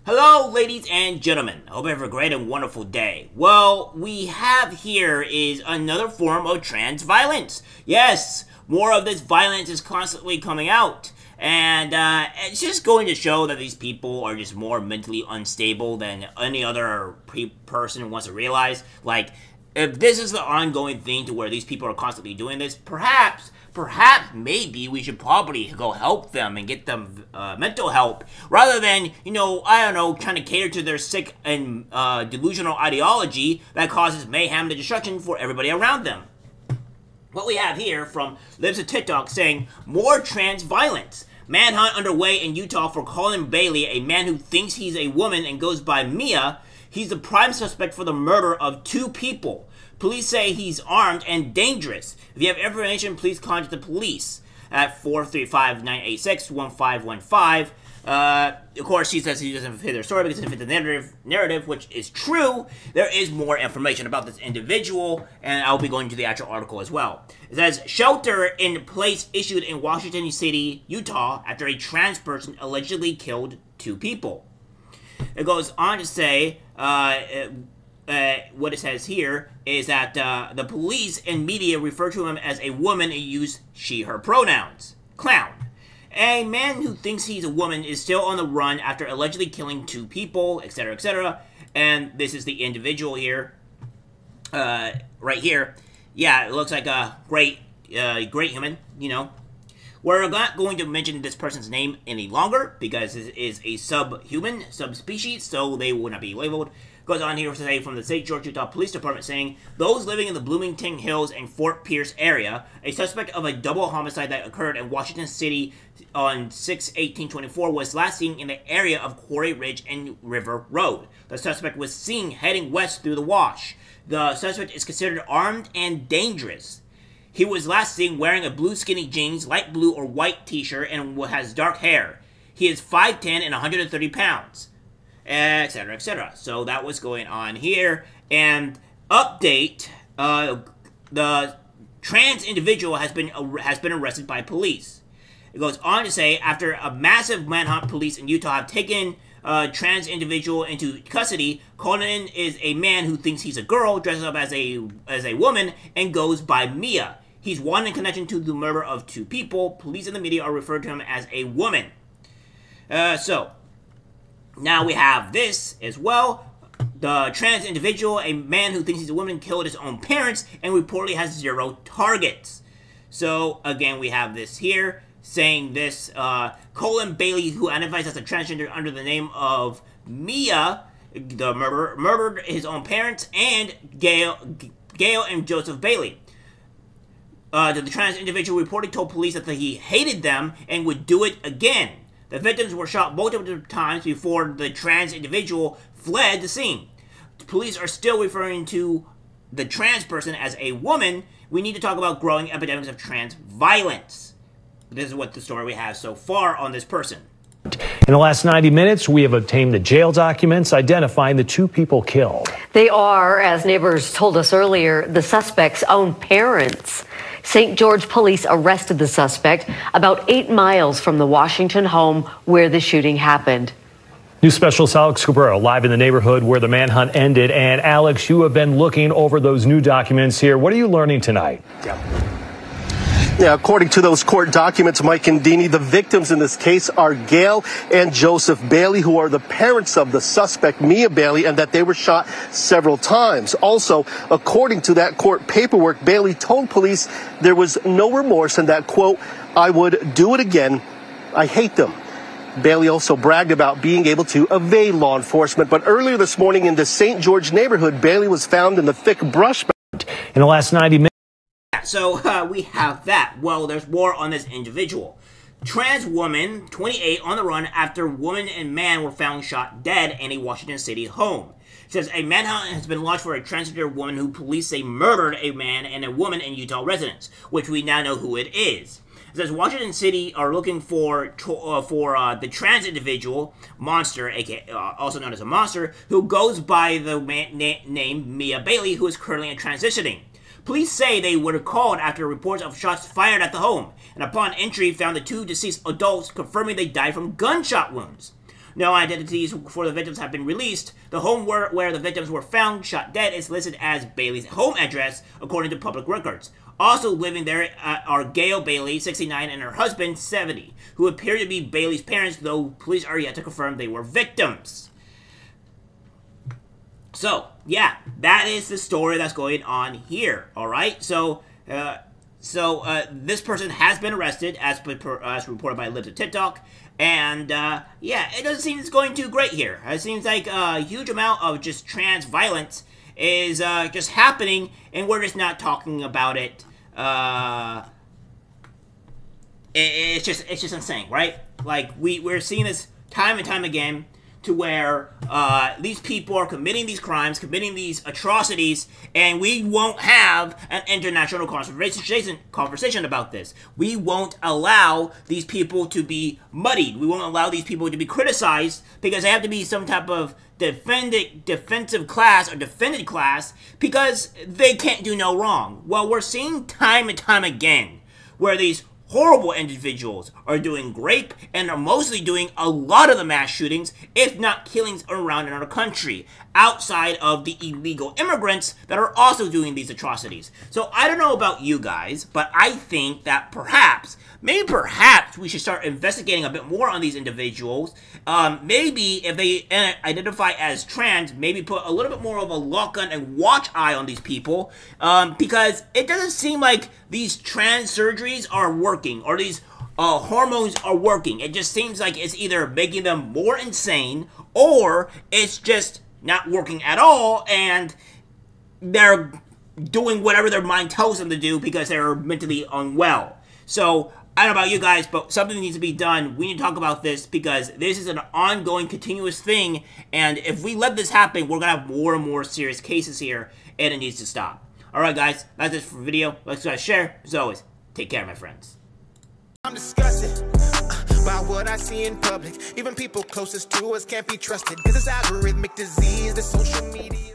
Hello, ladies and gentlemen. I hope you have a great and wonderful day. Well, we have here is another form of trans violence. Yes, more of this violence is constantly coming out. And it's just going to show that these people are just more mentally unstable than any other person wants to realize. Like, if this is the ongoing thing to where these people are constantly doing this, perhaps maybe we should probably go help them and get them mental help, rather than, I don't know, trying to cater to their sick and delusional ideology that causes mayhem and destruction for everybody around them. What we have here from Lives of TikTok saying, more trans violence. Manhunt underway in Utah for Colin Bailey, a man who thinks he's a woman and goes by Mia. He's the prime suspect for the murder of 2 people. Police say he's armed and dangerous. If you have information, please contact the police at 435-986-1515. Of course, she says he doesn't fit their story because it doesn't fit the narrative, which is true. There is more information about this individual, and I'll be going to the actual article as well. It says, shelter in place issued in Washington City, Utah, after a trans person allegedly killed 2 people. It goes on to say, what it says here is that the police and media refer to him as a woman and use she, her pronouns. Clown. A man who thinks he's a woman is still on the run after allegedly killing 2 people, etc., etc. And this is the individual here, right here. Yeah, it looks like a great human, We're not going to mention this person's name any longer because it is a subspecies, so they will not be labeled. Goes on here to say from the St. George, Utah Police Department saying, those living in the Bloomington Hills and Fort Pierce area, a suspect of a double homicide that occurred in Washington City on 6/18/24 was last seen in the area of Quarry Ridge and River Road. The suspect was seen heading west through the wash. The suspect is considered armed and dangerous. He was last seen wearing a blue skinny jeans, light blue or white t-shirt, and has dark hair. He is 5'10" and 130 pounds. Etc., etc. So that was going on here. And update, the trans individual has been arrested by police. It goes on to say, after a massive manhunt, police in Utah have taken trans individual into custody. Colin is a man who thinks he's a girl, dresses up as a woman, and goes by Mia. He's wanted in connection to the murder of 2 people. Police and the media are referring to him as a woman. So now we have this as well. The trans individual, a man who thinks he's a woman, killed his own parents and reportedly has 0 targets. So again, we have this here saying this, Colin Bailey, who identifies as a transgender under the name of Mia, the murderer, murdered his own parents and Gail and Joseph Bailey. The trans individual reportedly told police that he hated them and would do it again. The victims were shot multiple times before the trans individual fled the scene. The police are still referring to the trans person as a woman. We need to talk about growing epidemics of trans violence. This is what the story we have so far on this person. In the last 90 minutes, we have obtained the jail documents identifying the 2 people killed. They are, as neighbors told us earlier, the suspect's own parents. St. George police arrested the suspect about 8 miles from the Washington home where the shooting happened. News specialist Alex Cabrera live in the neighborhood where the manhunt ended. And Alex, you have been looking over those new documents here. What are you learning tonight? Yeah, according to those court documents, Mike and Deanie, the victims in this case are Gail and Joseph Bailey, who are the parents of the suspect, Mia Bailey, and that they were shot several times. Also, according to that court paperwork, Bailey told police there was no remorse and that, quote, I would do it again. I hate them. Bailey also bragged about being able to evade law enforcement. But earlier this morning in the St. George neighborhood, Bailey was found in the thick brush. In the last 90 minutes. So we have that. Well, there's more on this individual. Trans woman, 28, on the run after woman and man were found shot dead in a Washington City home. It says a manhunt has been launched for a transgender woman who police say murdered a man and a woman in Utah residence, which we now know who it is. It says Washington City are looking for the trans individual, Monster, aka also known as a Monster, who goes by the name Mia Bailey, who is currently transitioning. Police say they were called after reports of shots fired at the home, and upon entry found the 2 deceased adults, confirming they died from gunshot wounds. No identities for the victims have been released. The home where the victims were found shot dead is listed as Bailey's home address, according to public records. Also living there are Gail Bailey, 69, and her husband, 70, who appear to be Bailey's parents, though police are yet to confirm they were victims. So, yeah, that is the story that's going on here, alright? So, this person has been arrested, as reported by Libs of TikTok, and, yeah, it doesn't seem it's going too great here. It seems like a huge amount of just trans violence is just happening, and we're just not talking about it. It's just insane, right? Like, we're seeing this time and time again, to where these people are committing these crimes, committing these atrocities, and we won't have an international conversation about this. We won't allow these people to be muddied. We won't allow these people to be criticized, because they have to be some type of defensive class or defended class, because they can't do no wrong. Well, we're seeing time and time again where these horrible individuals are doing rape and are mostly doing a lot of the mass shootings, if not killings, around in our country, outside of the illegal immigrants that are also doing these atrocities. So I don't know about you guys, but I think that perhaps we should start investigating a bit more on these individuals. Maybe if they identify as trans, maybe put a little bit more of a lock on and watch eye on these people, because it doesn't seem like these trans surgeries are working, or these hormones are working. It just seems like it's either making them more insane, or it's just not working at all, and they're doing whatever their mind tells them to do because they're mentally unwell. So, I don't know about you guys, but something needs to be done. We need to talk about this, because this is an ongoing, continuous thing, and if we let this happen, we're going to have more and more serious cases here, and it needs to stop. Alright guys, that's it for the video. Like, subscribe, share. As always, take care, my friends. I'm disgusted by what I see in public. Even people closest to us can't be trusted, because it's algorithmic disease, the social media.